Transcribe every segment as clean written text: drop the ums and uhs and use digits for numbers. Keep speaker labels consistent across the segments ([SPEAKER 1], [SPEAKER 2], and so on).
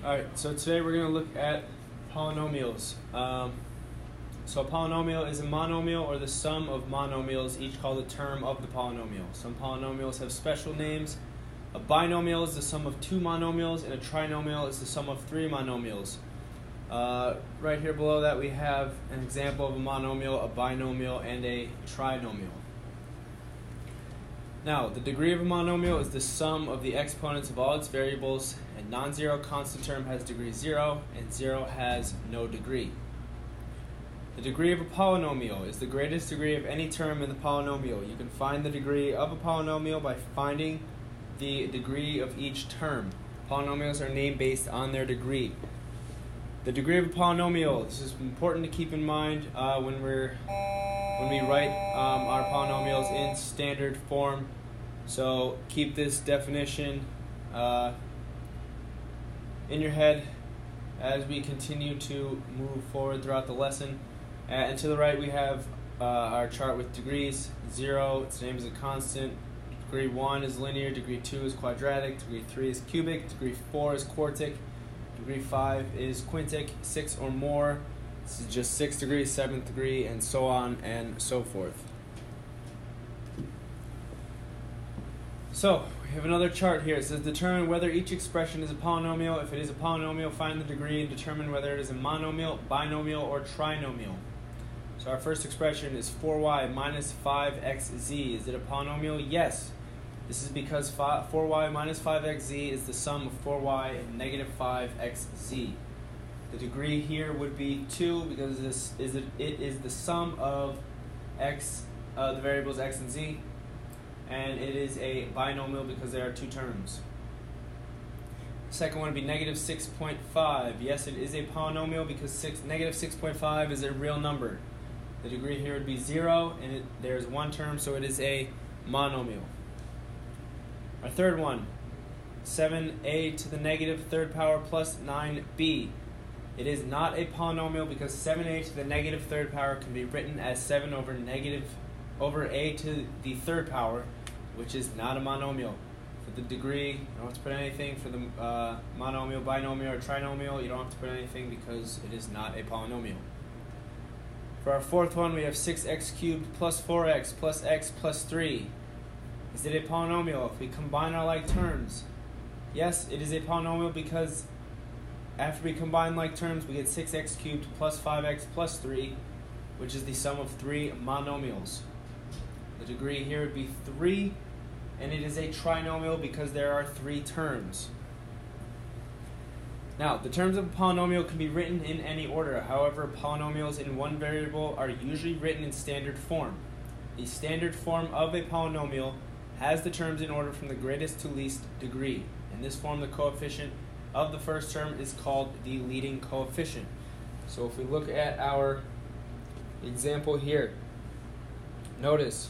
[SPEAKER 1] Alright, so today we're going to look at polynomials. So a polynomial is a monomial or the sum of monomials, each called a term of the polynomial. Some polynomials have special names. A binomial is the sum of two monomials, and a trinomial is the sum of three monomials. Right here below that we have an example of a monomial, a binomial, and a trinomial. Now, the degree of a monomial is the sum of the exponents of all its variables. A non-zero constant term has degree 0, and 0 has no degree. The degree of a polynomial is the greatest degree of any term in the polynomial. You can find the degree of a polynomial by finding the degree of each term. Polynomials are named based on their degree. The degree of a polynomial, this is important to keep in mind when we write our polynomials in standard form. So keep this definition in your head as we continue to move forward throughout the lesson. And to the right we have our chart with degrees. 0, its name is a constant. Degree 1 is linear. Degree 2 is quadratic. Degree 3 is cubic. Degree 4 is quartic. Degree 5 is quintic. 6 or more, this is just 6th degree, 7th degree, and so on and so forth. So, we have another chart here. It says determine whether each expression is a polynomial. If it is a polynomial, find the degree and determine whether it is a monomial, binomial, or trinomial. So our first expression is 4y minus 5xz. Is it a polynomial? Yes. This is because 4y minus 5xz is the sum of 4y and negative 5xz. The degree here would be 2 because it is the sum of x, the variables x and z, and it is a binomial because there are two terms. The second one would be negative 6.5. Yes, it is a polynomial because negative 6.5 is a real number. The degree here would be 0, and there's one term, so it is a monomial. Our third one, 7a to the negative third power plus 9b. It is not a polynomial because 7a to the negative third power can be written as 7 over a to the third power, which is not a monomial. For the degree, you don't have to put anything. For the monomial, binomial, or trinomial, you don't have to put anything because it is not a polynomial. For our fourth one, we have 6x cubed plus 4x plus x plus 3. Is it a polynomial if we combine our like terms? Yes, it is a polynomial because after we combine like terms, we get 6x cubed plus 5x plus 3, which is the sum of three monomials. The degree here would be 3, and it is a trinomial because there are three terms. Now, the terms of a polynomial can be written in any order. However, polynomials in one variable are usually written in standard form. The standard form of a polynomial has the terms in order from the greatest to least degree. In this form, the coefficient of the first term is called the leading coefficient. So if we look at our example here, notice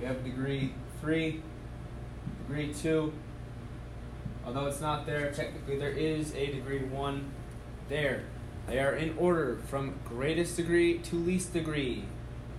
[SPEAKER 1] we have degree 3, degree 2. Although it's not there, technically there is a degree 1 there. They are in order from greatest degree to least degree.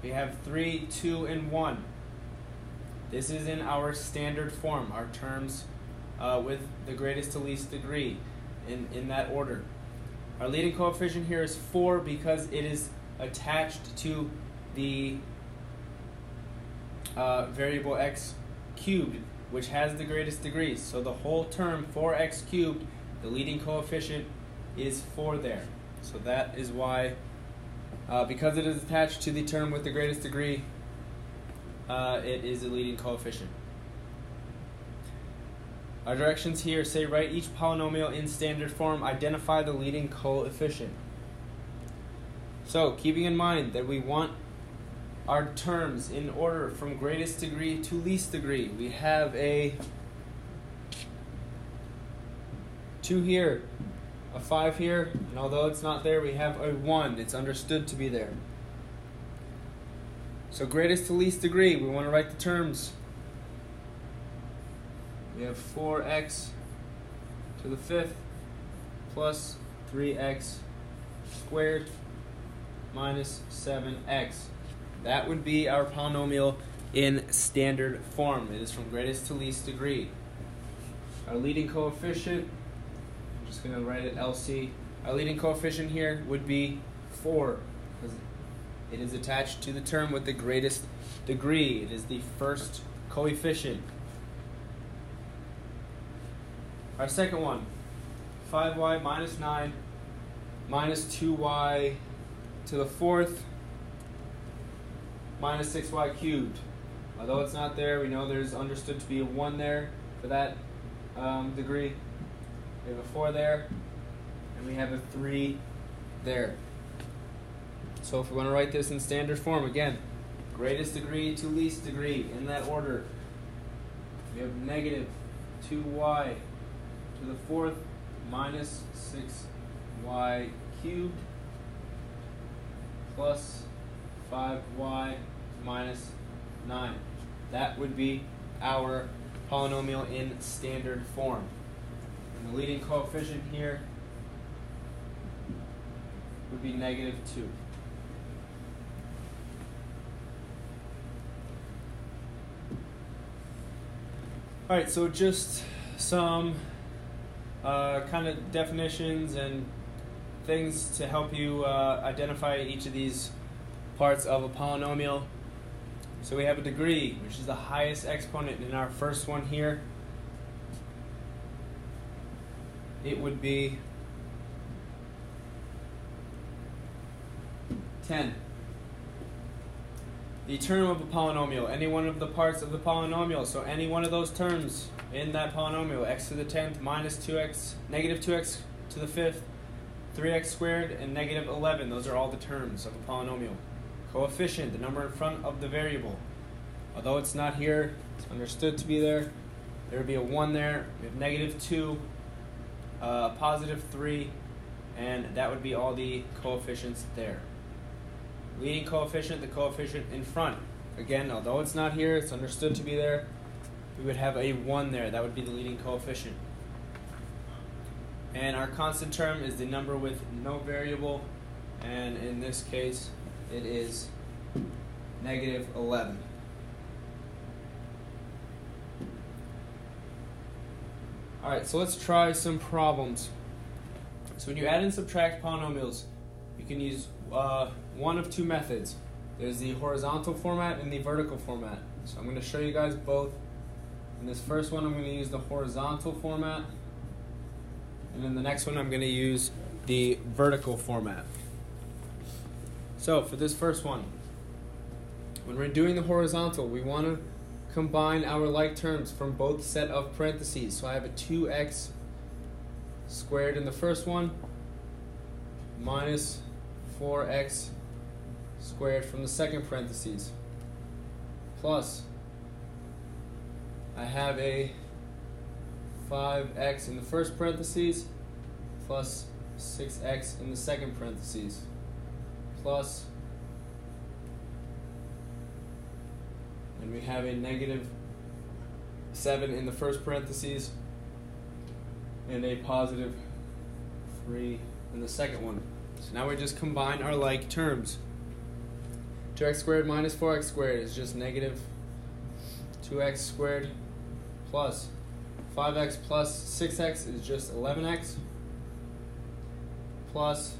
[SPEAKER 1] We have 3, 2, and 1. This is in our standard form, our terms with the greatest to least degree in that order. Our leading coefficient here is 4 because it is attached to the variable x cubed, which has the greatest degree. So the whole term 4x cubed, the leading coefficient is 4 there. So that is why, because it is attached to the term with the greatest degree, it is a leading coefficient. Our directions here say write each polynomial in standard form, identify the leading coefficient. So keeping in mind that we want our terms in order from greatest degree to least degree, we have a 2 here, a 5 here, and although it's not there, we have a 1. It's understood to be there. So greatest to least degree, we want to write the terms. We have 4x to the 5th plus 3x squared minus 7x. That would be our polynomial in standard form. It is from greatest to least degree. Our leading coefficient, I'm just going to write it LC. Our leading coefficient here would be 4, because it is attached to the term with the greatest degree. It is the first coefficient. Our second one, 5y minus 9 minus 2y to the fourth minus 6y cubed. Although it's not there, we know there's understood to be a 1 there for that degree. We have a 4 there, and we have a 3 there. So if we want to write this in standard form, again, greatest degree to least degree, in that order. We have negative 2y to the fourth minus 6y cubed plus 5y minus 9. That would be our polynomial in standard form. And the leading coefficient here would be negative 2. Alright, so just some kind of definitions and things to help you identify each of these parts of a polynomial. So we have a degree, which is the highest exponent in our first one here. It would be 10. The term of a polynomial, any one of the parts of the polynomial, so any one of those terms in that polynomial, x to the 10th minus 2x, negative 2x to the 5th, 3x squared, and negative 11. Those are all the terms of a polynomial. Coefficient, the number in front of the variable. Although it's not here, it's understood to be there. There would be a 1 there. We have negative 2, positive 3, and that would be all the coefficients there. Leading coefficient, the coefficient in front. Again, although it's not here, it's understood to be there. We would have a 1 there. That would be the leading coefficient. And our constant term is the number with no variable, and in this case, it is negative 11. Alright, so let's try some problems. So when you add and subtract polynomials, you can use one of two methods. There's the horizontal format and the vertical format. So I'm going to show you guys both. In this first one, I'm going to use the horizontal format. And in the next one, I'm going to use the vertical format. So for this first one, when we're doing the horizontal, we want to combine our like terms from both set of parentheses. So I have a 2x squared in the first one minus 4x squared from the second parentheses, plus I have a 5x in the first parentheses plus 6x in the second parentheses, plus, and we have a negative 7 in the first parentheses and a positive 3 in the second one. So now we just combine our like terms. 2x squared minus 4x squared is just negative 2x squared, plus 5x plus 6x is just 11x, plus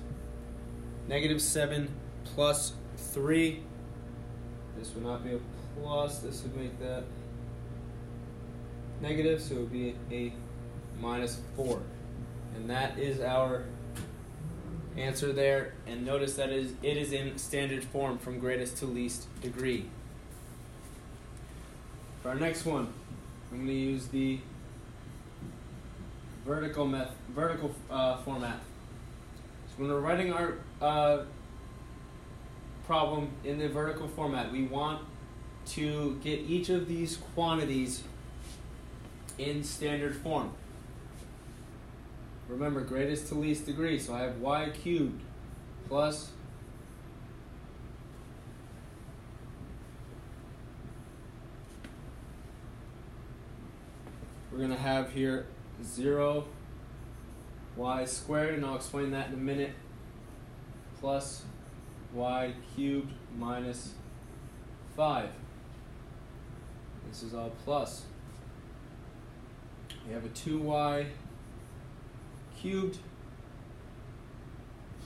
[SPEAKER 1] negative 7 plus 3. This would not be a plus, this would make that negative, so it would be a minus 4. And that is our answer there. And notice that it is in standard form from greatest to least degree. For our next one, I'm going to use the vertical format. So when we're writing our problem in the vertical format, we want to get each of these quantities in standard form. Remember, greatest to least degree, so I have y cubed plus we're going to have here 0 y squared, and I'll explain that in a minute, plus y cubed minus 5. This is all plus. we have a 2y cubed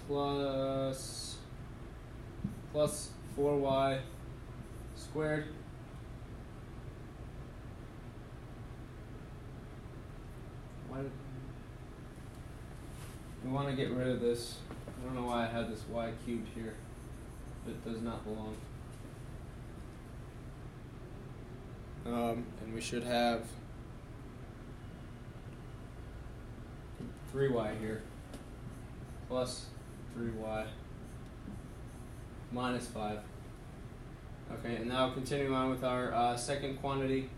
[SPEAKER 1] plus 4y squared we want to get rid of this. I don't know why I had this y cubed here. It does not belong. And we should have 3y here plus 3y minus 5. Okay, and now continuing on with our second quantity,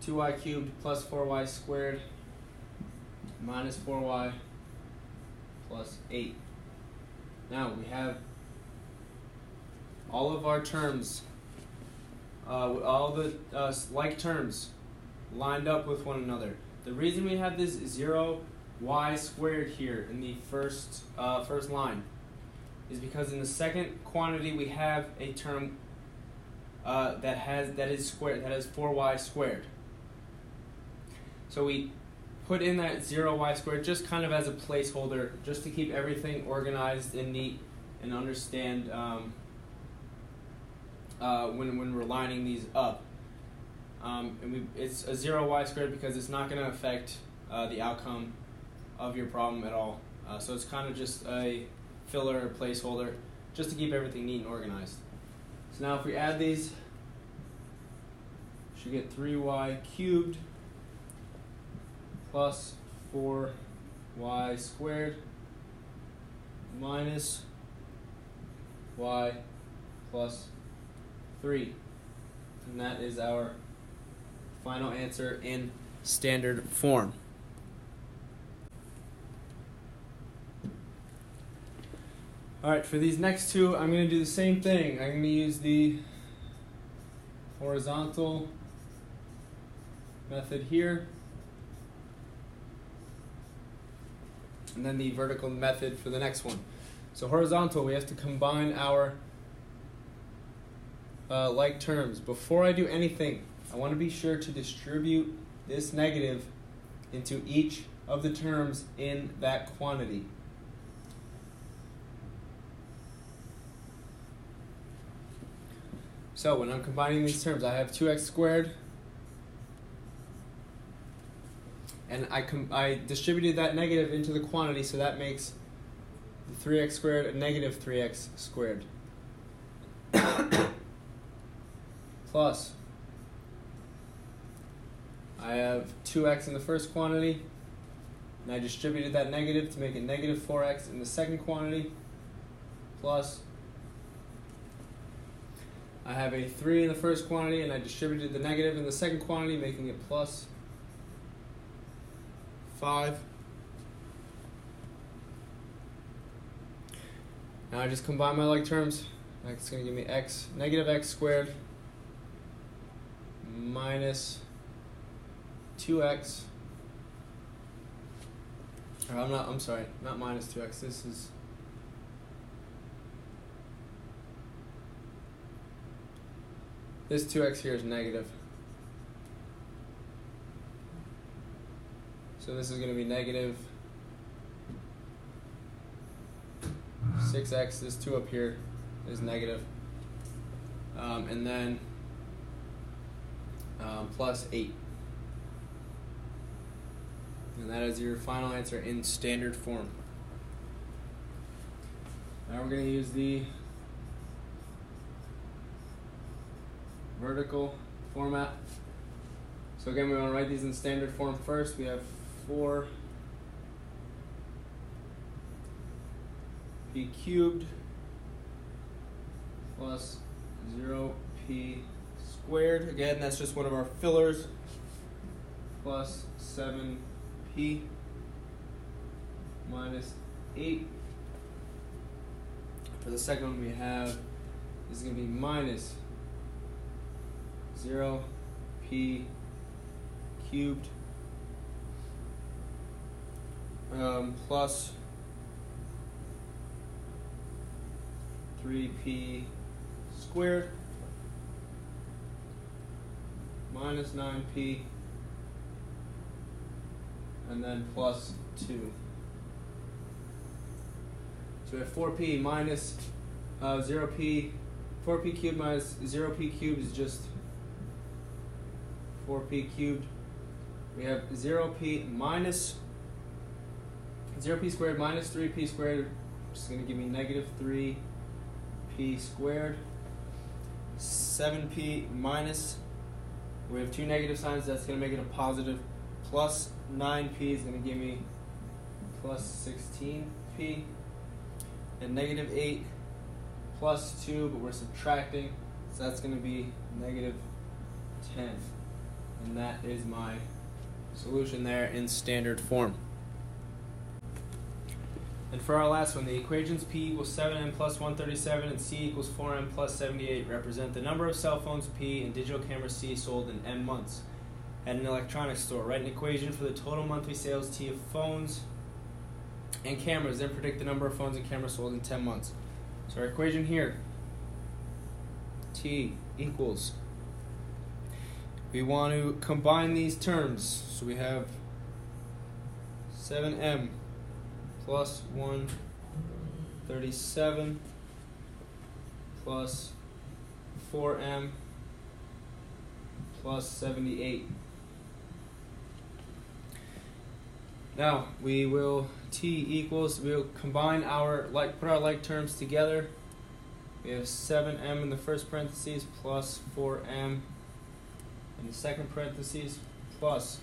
[SPEAKER 1] 2y cubed plus 4y squared minus 4y plus 8. Now we have all of our terms, all the like terms lined up with one another. The reason we have this 0y squared here in the first line is because in the second quantity we have a term that is 4y squared. So we put in that 0y squared just kind of as a placeholder, just to keep everything organized and neat and understand when we're lining these up. It's a 0y squared because it's not going to affect the outcome of your problem at all. So it's kind of just a filler or placeholder just to keep everything neat and organized. So now if we add these, we should get 3y cubed plus 4y squared minus y plus 3. And that is our final answer in standard form. Alright, for these next two, I'm going to do the same thing. I'm going to use the horizontal method here, and then the vertical method for the next one. So horizontal, we have to combine our like terms. Before I do anything, I want to be sure to distribute this negative into each of the terms in that quantity. So when I'm combining these terms, I have 2x squared, and I distributed that negative into the quantity, so that makes the 3x squared a negative 3x squared. Plus, I have 2x in the first quantity, and I distributed that negative to make it negative 4x in the second quantity, plus I have a 3 in the first quantity, and I distributed the negative in the second quantity, making it plus 5. Now I just combine my like terms. That's going to give me x, negative x squared minus 2x. Or I'm sorry, not minus 2x. This 2x here is negative. So this is going to be negative 6x. This 2 up here is negative. And then plus 8. And that is your final answer in standard form. Now we're going to use the vertical format. So again, we want to write these in standard form first. We have 4p cubed plus 0p squared. Again, that's just one of our fillers. Plus 7p minus 8. For the second one, we have, this is going to be minus 0p cubed plus 3p squared minus 9p and then plus 2. So we have 4p minus 0p. 4p cubed minus 0p cubed is just 4p cubed. We have 0p squared minus 3p squared, which is going to give me negative 3p squared. 7p minus, we have two negative signs, that's going to make it a positive, plus 9p is going to give me plus 16p. And negative 8 plus 2, but we're subtracting, so that's going to be negative 10. And that is my solution there in standard form. And for our last one, the equations P equals 7m plus 137 and C equals 4m plus 78 represent the number of cell phones P and digital camera C sold in n months at an electronics store. Write an equation for the total monthly sales T of phones and cameras, then predict the number of phones and cameras sold in 10 months. So our equation here, T equals, we want to combine these terms. So we have 7m plus 137 plus 4m plus 78. Now we will we'll combine put our like terms together. We have 7m in the first parentheses plus 4m in the second parentheses plus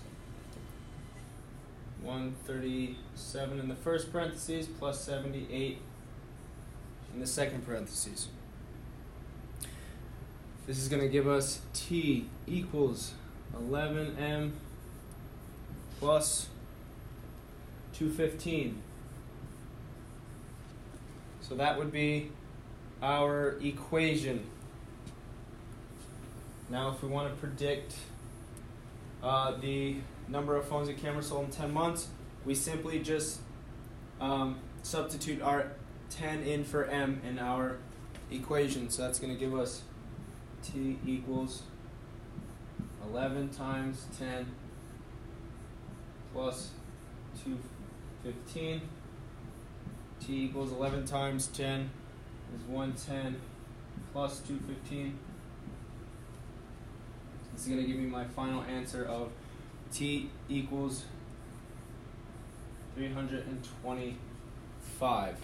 [SPEAKER 1] 137 in the first parentheses plus 78 in the second parentheses. This is going to give us T equals 11m plus 215. So that would be our equation. Now if we want to predict the number of phones and cameras sold in 10 months, we simply just substitute our 10 in for m in our equation. So that's going to give us T equals 11 times 10 plus 215. T equals 11 times 10 is 110 plus 215. This is going to give me my final answer of T equals 325.